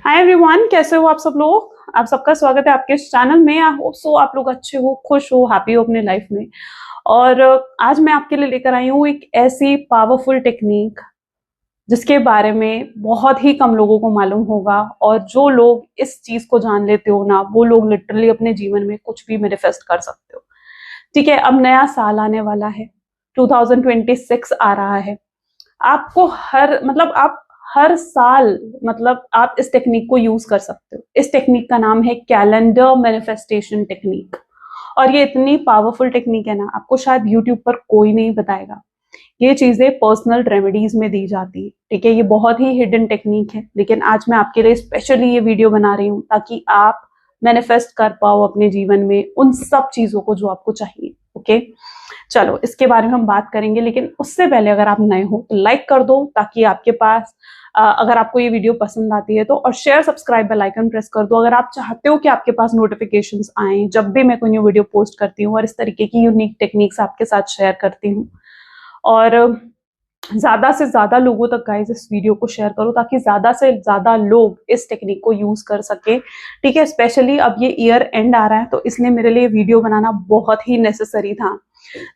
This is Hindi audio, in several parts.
हाय एवरीवन, कैसे हो आप सब लोग। आप सबका स्वागत है आपके इस चैनल में। आई होप सो आप लोग अच्छे हो, खुश हो, हैप्पी हो अपने लाइफ में। और आज मैं आपके लिए लेकर आई हूँ एक ऐसी पावरफुल टेक्निक जिसके बारे में बहुत ही कम लोगों को मालूम होगा, और जो लोग इस चीज को जान लेते हो ना, वो लोग लिटरली अपने जीवन में कुछ भी मैनिफेस्ट कर सकते हो। ठीक है, अब नया साल आने वाला है, 2026 आ रहा है। आपको आप हर साल आप इस टेक्निक को यूज कर सकते हो। इस टेक्निक का नाम है कैलेंडर मैनिफेस्टेशन टेक्निक, और ये इतनी पावरफुल टेक्निक है ना, आपको शायद यूट्यूब पर कोई नहीं बताएगा। ये चीजें पर्सनल रेमेडीज में दी जाती है। ठीक है, ये बहुत ही हिडन टेक्निक है, लेकिन आज मैं आपके लिए स्पेशली ये वीडियो बना रही हूँ ताकि आप मैनिफेस्ट कर पाओ अपने जीवन में उन सब चीजों को जो आपको चाहिए। ओके, चलो इसके बारे में हम बात करेंगे, लेकिन उससे पहले अगर आप नए हो तो लाइक कर दो, ताकि आपके पास अगर आपको ये वीडियो पसंद आती है तो, और share subscribe bell icon press कर दो अगर आप चाहते हो कि आपके पास नोटिफिकेशंस आए जब भी मैं कोई न्यू वीडियो पोस्ट करती हूँ और इस तरीके की यूनिक टेक्निक्स आपके साथ शेयर करती हूँ। और ज्यादा से ज्यादा लोगों तक गाइस इस वीडियो को शेयर करो ताकि ज्यादा से ज्यादा लोग इस टेक्निक को यूज कर सके। ठीक है, स्पेशली अब ये ईयर एंड आ रहा है तो इसलिए मेरे लिए वीडियो बनाना बहुत ही नेसेसरी था।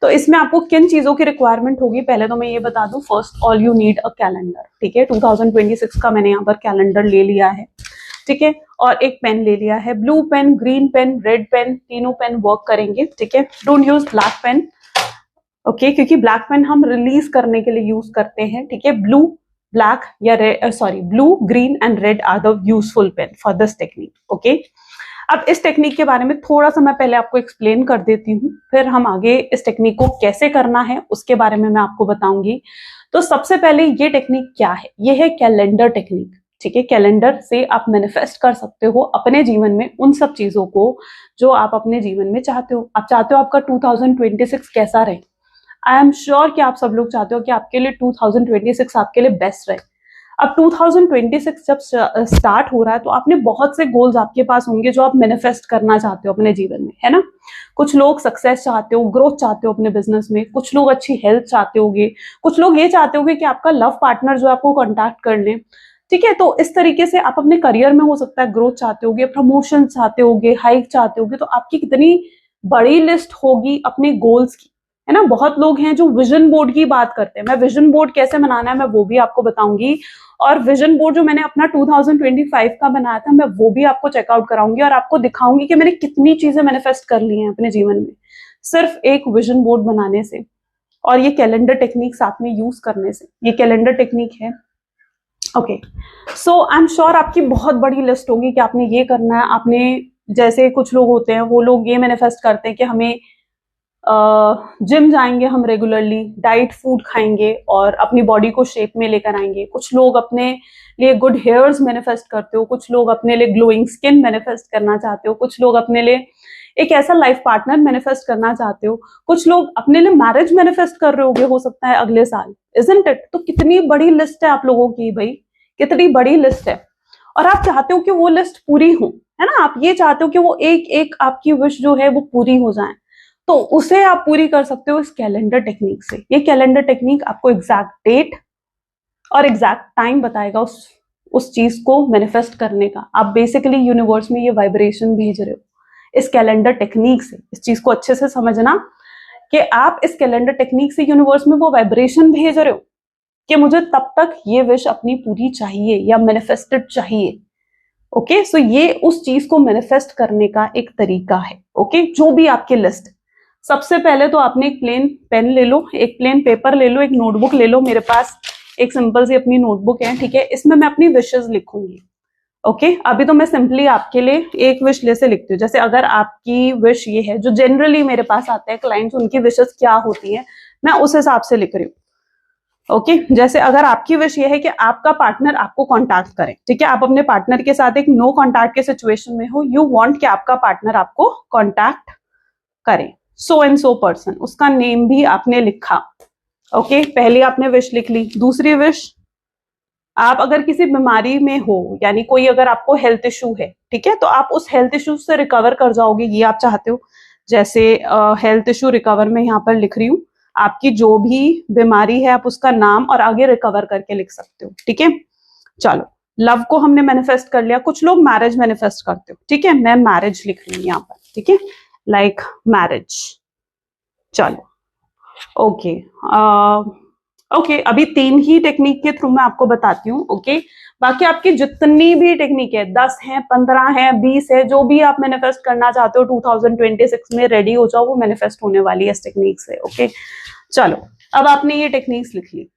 तो इसमें आपको किन चीजों की रिक्वायरमेंट होगी, पहले तो मैं ये बता दूं। First all you need a calendar. ठीक है, 2026 का मैंने यहाँ पर कैलेंडर ले लिया है। ठीक है, और एक पेन ले लिया है, blue pen, green pen, red pen, तीनों पेन वर्क करेंगे। ठीक है, don't use black pen. Okay, क्योंकि ब्लैक पेन हम रिलीज करने के लिए यूज करते हैं। ठीक है, ब्लू, ब्लैक या blue, green and red are the useful pen for this technique. Okay, अब इस टेक्निक के बारे में थोड़ा सा मैं पहले आपको एक्सप्लेन कर देती हूँ, फिर हम आगे इस टेक्निक को कैसे करना है उसके बारे में मैं आपको बताऊंगी। तो सबसे पहले ये टेक्निक क्या है, ये है कैलेंडर टेक्निक। ठीक है, कैलेंडर से आप मैनिफेस्ट कर सकते हो अपने जीवन में उन सब चीजों को जो आप अपने जीवन में चाहते हो। आप चाहते हो आपका 2026 कैसा रहे। आई एम श्योर कि आप सब लोग चाहते हो कि आपके लिए 2026 आपके लिए बेस्ट रहे। अब 2026 जब स्टार्ट हो रहा है तो आपने बहुत से गोल्स आपके पास होंगे जो आप मैनिफेस्ट करना चाहते हो अपने जीवन में, है ना। कुछ लोग सक्सेस चाहते हो, ग्रोथ चाहते हो अपने बिजनेस में, कुछ लोग अच्छी हेल्थ चाहते होगे, कुछ लोग ये चाहते होगे कि आपका लव पार्टनर जो आपको कॉन्टैक्ट कर ले। ठीक है, तो इस तरीके से आप अपने करियर में हो सकता है ग्रोथ चाहते होगे, प्रमोशन चाहते होगे, हाइक चाहते होगे। तो आपकी कितनी बड़ी लिस्ट होगी अपने गोल्स की, है ना। बहुत लोग हैं जो विजन बोर्ड की बात करते हैं। मैं विजन बोर्ड कैसे बनाना है मैं वो भी आपको बताऊंगी, और विजन बोर्ड जो मैंने अपना 2025 का बनाया था मैं वो भी आपको चेकआउट कराऊंगी और आपको दिखाऊंगी कि मैंने कितनी चीजें मैनिफेस्ट कर ली हैं अपने जीवन में सिर्फ एक विजन बोर्ड बनाने से और ये कैलेंडर टेक्निक साथ में यूज करने से। ये कैलेंडर टेक्निक है। Okay, so I am sure आपकी बहुत बड़ी लिस्ट होगी कि आपने ये करना है। आपने, जैसे कुछ लोग होते हैं वो लोग ये मैनिफेस्ट करते हैं कि हमें जिम जाएंगे, हम रेगुलरली डाइट फूड खाएंगे और अपनी बॉडी को शेप में लेकर आएंगे। कुछ लोग अपने लिए गुड हेयर्स मैनिफेस्ट करते हो, कुछ लोग अपने लिए ग्लोइंग स्किन मैनिफेस्ट करना चाहते हो, कुछ लोग अपने लिए एक ऐसा लाइफ पार्टनर मैनिफेस्ट करना चाहते हो, कुछ लोग अपने लिए मैरिज मैनिफेस्ट कर रहे होगे, हो सकता है अगले साल। Isn't it? तो कितनी बड़ी लिस्ट है आप लोगों की भाई, कितनी बड़ी लिस्ट है। और आप चाहते हो कि वो लिस्ट पूरी हो, है ना। आप ये चाहते हो कि वो एक एक आपकी विश जो है वो पूरी हो जाए, तो उसे आप पूरी कर सकते हो इस कैलेंडर टेक्निक से। ये कैलेंडर टेक्निक आपको एग्जैक्ट डेट और एग्जैक्ट टाइम बताएगा उस चीज को मैनिफेस्ट करने का। आप बेसिकली यूनिवर्स में ये वाइब्रेशन भेज रहे हो इस कैलेंडर टेक्निक से। इस चीज को अच्छे से समझना कि आप इस कैलेंडर टेक्निक से यूनिवर्स में वो वाइब्रेशन भेज रहे हो कि मुझे तब तक ये विश अपनी पूरी चाहिए या मैनिफेस्टेड चाहिए। ओके, सो ये उस चीज को मैनिफेस्ट करने का एक तरीका है। ओके, जो भी आपकी लिस्ट। सबसे पहले तो आपने एक प्लेन पेन ले लो, एक प्लेन पेपर ले लो, एक नोटबुक ले लो। मेरे पास एक सिंपल सी अपनी नोटबुक है। ठीक है, इसमें मैं अपनी विशेस लिखूंगी। ओके, अभी तो मैं सिंपली आपके लिए एक विश ले से लिखती हूँ। जैसे अगर आपकी विश ये है, जो जनरली मेरे पास आते हैं क्लाइंट्स, उनकी विशेस क्या होती है मैं उस हिसाब से लिख रही हूँ। ओके, जैसे अगर आपकी विश ये है कि आपका पार्टनर आपको कांटेक्ट करे। ठीक है, आप अपने पार्टनर के साथ एक नो कांटेक्ट के सिचुएशन में हो, यू वांट कि आपका पार्टनर आपको कांटेक्ट करे, सो एंड सो पर्सन, उसका नेम भी आपने लिखा। ओके, पहली आपने विश लिख ली। दूसरी विश, आप अगर किसी बीमारी में हो, यानी कोई अगर आपको हेल्थ इशू है, ठीक है, तो आप उस हेल्थ इशू से रिकवर कर जाओगे, ये आप चाहते हो। जैसे हेल्थ इशू रिकवर में यहाँ पर लिख रही हूँ, आपकी जो भी बीमारी है आप उसका नाम और आगे रिकवर करके लिख सकते हो। ठीक है, चलो लव को हमने मैनिफेस्ट कर लिया, कुछ लोग मैरिज मैनिफेस्ट करते हो, ठीक है, मैं मैरिज लिख रही हूँ यहाँ पर, ठीक है, लाइक मैरिज। चलो ओके, ओके, अभी 3 ही टेक्निक के थ्रू मैं आपको बताती हूँ, ओके। बाकी आपकी जितनी भी टेक्निक है, 10 है, 15 है, 20 है, जो भी आप मैनिफेस्ट करना चाहते हो 2026 में, रेडी हो जाओ, वो मैनिफेस्ट होने वाली है इस टेक्निक से, ओके। चलो, अब आपने ये टेक्निक्स लिख ली,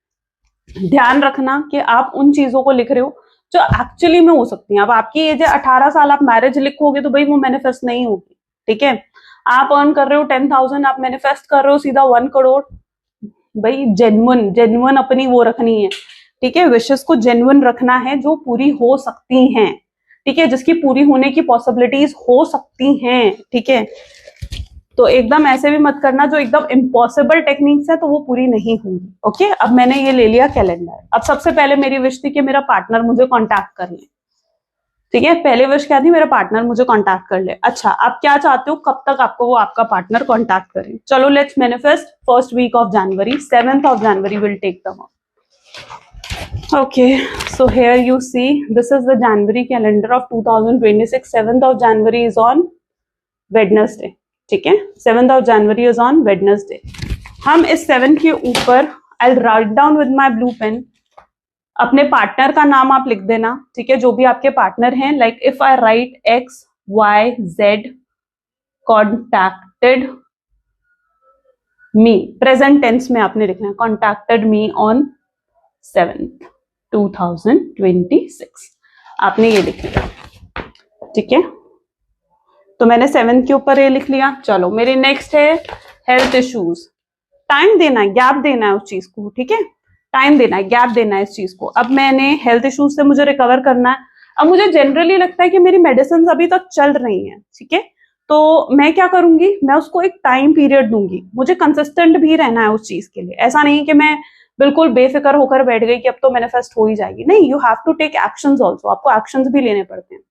ध्यान रखना कि आप उन चीजों को लिख रहे हो जो एक्चुअली में हो सकती हैं। अब आपकी एज है 18 साल, आप मैरिज लिखोगे तो भाई वो मैनिफेस्ट नहीं होगी, ठीक है। आप अर्न कर रहे हो 10,000, आप मैनिफेस्ट कर रहे हो सीधा 1 करोड़, भाई जेन्युइन अपनी वो रखनी है, ठीक है, विशेष को जेन्युइन रखना है, जो पूरी हो सकती हैं, ठीक है, जिसकी पूरी होने की पॉसिबिलिटीज हो सकती हैं, ठीक है। तो एकदम ऐसे भी मत करना जो एकदम इम्पॉसिबल टेक्निक्स है तो वो पूरी नहीं होंगी, ओके। अब मैंने ये ले लिया कैलेंडर। अब सबसे पहले मेरी विश थी कि मेरा पार्टनर मुझे कांटेक्ट कर ले, ठीक है, पहले विश क्या थी, मेरा पार्टनर मुझे कांटेक्ट कर ले। अच्छा, आप क्या चाहते हो, कब तक आपको वो आपका पार्टनर कांटेक्ट करे? चलो let's manifest first week of January, 7th of January will take the month. Okay, so here you see this is the January calendar of 2026. 7th of January is on Wednesday, ठीक है, 7th of January is on Wednesday. हम इस 7 के ऊपर I'll write down with my blue pen, अपने पार्टनर का नाम आप लिख देना, ठीक है, जो भी आपके पार्टनर हैं, like if I write XYZ contacted me, present tense में आपने लिखना है, कॉन्टैक्टेड मी ऑन 7th 2026, आपने ये लिख लिया, ठीक है। तो मैंने 7 के ऊपर ये लिख लिया। चलो, मेरी नेक्स्ट है हेल्थ इश्यूज। टाइम देना है, गैप देना है उस चीज को, ठीक है, टाइम देना है, गैप देना है इस चीज को। अब मैंने हेल्थ इश्यूज से मुझे रिकवर करना है। अब मुझे जनरली लगता है कि मेरी मेडिसिन अभी तक चल रही हैं, ठीक है, तो मैं क्या करूंगी, मैं उसको एक टाइम पीरियड दूंगी। मुझे कंसिस्टेंट भी रहना है उस चीज के लिए, ऐसा नहीं कि मैं बिल्कुल बेफिक्र होकर बैठ गई कि अब तो मैनिफेस्ट हो ही जाएगी, नहीं, you have to take actions also, आपको एक्शंस भी लेने पड़ते हैं,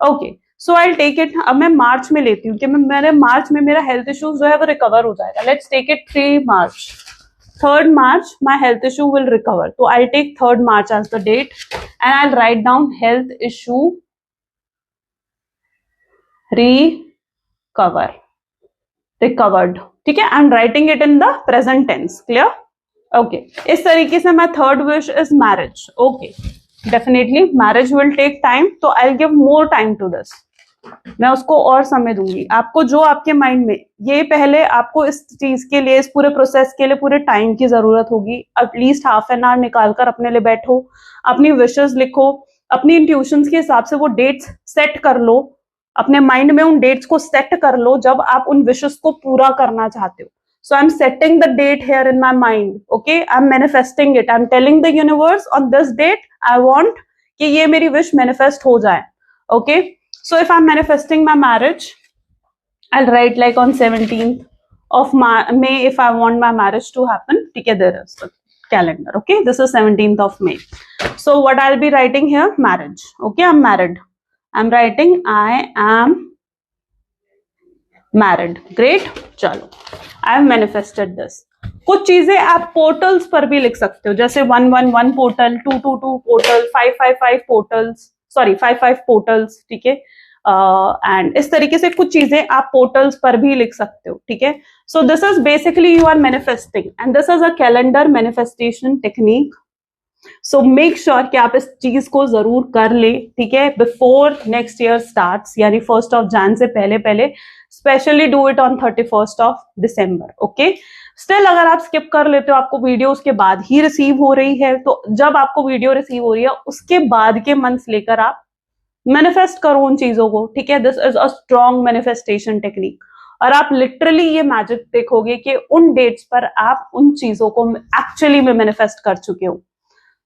okay. So I take it, अब मैं मार्च में लेती हूँ कि मेरे मार्च में मेरा हेल्थ इश्यूज जो है वो रिकवर हो जाएगा। Let's take it 3 March, 3rd March my health issue will recover, so I'll take 3rd March as the date and I'll write down health issue recovered, ठीक है, I'm writing it in the present tense, clear? Okay, इस तरीके से my 3rd wish is marriage, okay, definitely marriage will take time, so I'll give more time to this, मैं उसको और समय दूंगी। आपको जो आपके माइंड में, ये पहले आपको इस चीज के लिए, इस पूरे प्रोसेस के लिए पूरे टाइम की जरूरत होगी। एटलीस्ट हाफ एन आवर निकालकर अपने लिए बैठो, अपनी विशेस लिखो, अपनी इंट्यूशंस के हिसाब से वो डेट्स सेट कर लो, अपने माइंड में उन डेट्स को सेट कर लो जब आप उन विशेस को पूरा करना चाहते हो। So I am setting the date here in my mind, okay, I am manifesting it, I am telling the universe on this date I want कि ये मेरी विश मैनिफेस्ट हो जाए, okay. So if I'm manifesting my marriage, I'll write like on 17th of May if I want my marriage to happen. Okay, there is the calendar. Okay, this is 17th of May. So what I'll be writing here, marriage. Okay, I'm married. I'm writing I am married. Great. चलो, I have manifested this. कुछ चीजें आप पोर्टल्स पर भी लिख सकते हो, जैसे 111 portal, 222 portal, 555 portals, sorry 55 portals, ठीक है, एंड इस तरीके से कुछ चीजें आप पोर्टल्स पर भी लिख सकते हो, ठीक है। So this is basically you are manifesting and this is a calendar manifestation technique. So make sure कि आप इस चीज को जरूर कर ले, ठीक है, बिफोर नेक्स्ट ईयर स्टार्ट्स, यानी 1st of Jan से पहले पहले, specially do it on 31st of December, okay. Still अगर आप स्किप कर लेते हो, आपको वीडियो उसके बाद ही रिसीव हो रही है, तो जब आपको वीडियो रिसीव हो रही है उसके बाद के मंथ्स लेकर आप मैनिफेस्ट करो उन चीजों को, ठीक है। This is a strong manifestation technique, और आप लिटरली ये मैजिक देखोगे कि उन डेट्स पर आप उन चीजों को एक्चुअली में मैनिफेस्ट कर चुके हो।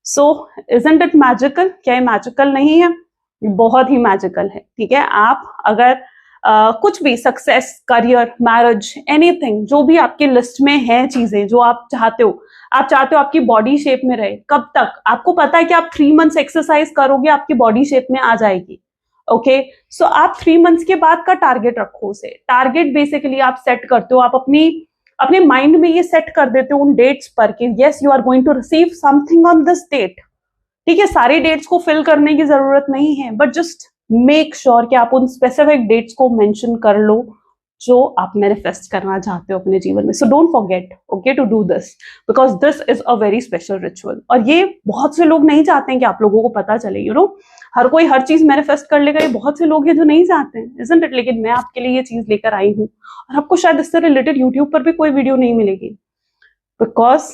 सो इजंट इट मैजिकल? क्या ये मैजिकल नहीं है? बहुत ही मैजिकल है, ठीक है। आप अगर कुछ भी सक्सेस, करियर, मैरिज, एनीथिंग, जो भी आपकी लिस्ट में है चीजें जो आप चाहते हो आपकी बॉडी शेप में रहे। कब तक? आपको पता है कि आप 3 मंथ्स एक्सरसाइज करोगे आपकी बॉडी शेप में आ जाएगी, ओके। सो आप 3 मंथ्स के बाद का टारगेट रखो उसे। टारगेट बेसिकली आप सेट करते हो, आप अपने माइंड में ये सेट कर देते हो उन डेट्स पर कि yes you are going to receive something on this date, ठीक है, सारी डेट्स को फिल करने की जरूरत नहीं है, बट जस्ट मेक श्योर कि आप उन स्पेसिफिक डेट्स को मेंशन कर लो जो आप मैनिफेस्ट करना चाहते हो अपने जीवन में. So don't forget, okay, to do this, because this is a very special ritual. और ये बहुत से लोग नहीं चाहते हैं कि आप लोगों को पता चले. यू नो, हर कोई हर चीज मैनिफेस्ट कर लेगा, ये बहुत से लोग हैं जो नहीं चाहते हैं, इजंट इट? लेकिन मैं आपके लिए ये चीज लेकर आई हूँ, और आपको शायद इससे रिलेटेड यूट्यूब पर भी कोई वीडियो नहीं मिलेगी, बिकॉज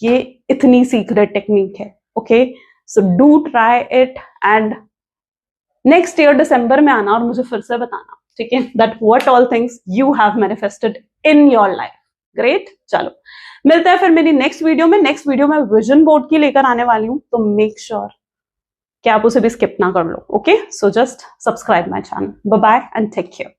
ये इतनी सीक्रेट टेक्निक है. Okay, so do try it, and next year December में आना और मुझे फिर से बताना, ठीक है, that what all things you have manifested in your life. Great. चलो, मिलते हैं फिर मेरी नेक्स्ट वीडियो में. नेक्स्ट वीडियो में विजन बोर्ड की लेकर आने वाली हूं, तो मेक श्योर कि आप उसे भी स्किप ना कर लो. Okay, so just subscribe my channel. Bye bye and take care.